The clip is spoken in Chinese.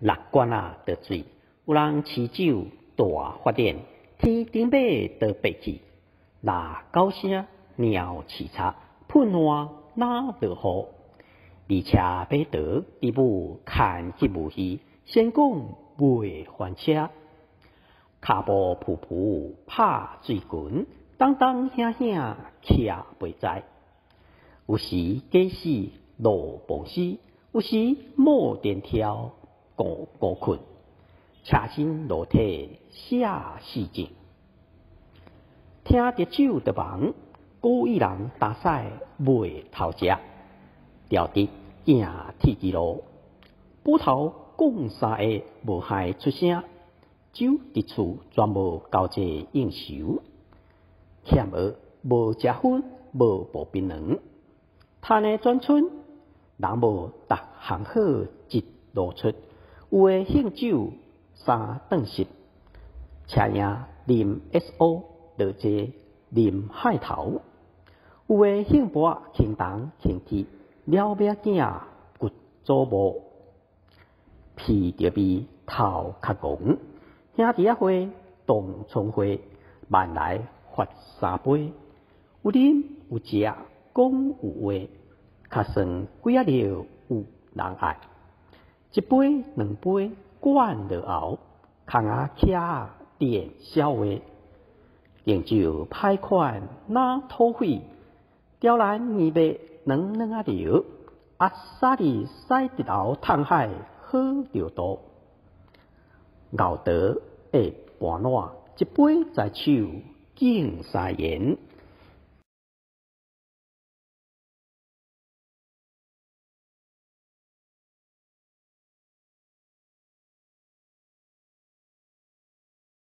六关啊得水，有人持酒大发电，天顶马得白气，那高声鸟饲插，喷换哪得雨？而且马得地母看吉无戏，先讲袂翻车，脚步噗噗拍水滚，当当响响徛袂在。有时假死路崩死，有时冒电跳孤孤困，车身裸体写四境。听着酒的忙，故意人打赛袂偷食，调直行铁枝路，捕头讲三下无害出声，酒伫厝全无交际应酬，欠儿无食薰，无补槟榔。摊的转村，人无逐项好一路出，有诶兴酒三顿食，车赢啉 SO， 落坐啉海头，有诶兴博轻重轻铁，了命囝骨祖母，鼻着鼻头壳戆，兄弟仔会动葱花，万来发三杯，有啉有食讲有话，较算几啊条有人爱，一杯两杯灌落喉，空啊徛点消话，敬酒歹款哪土匪，雕栏二白两两啊条，啊沙里塞直后探海好着多，熬得下半烂，一杯在手敬三言。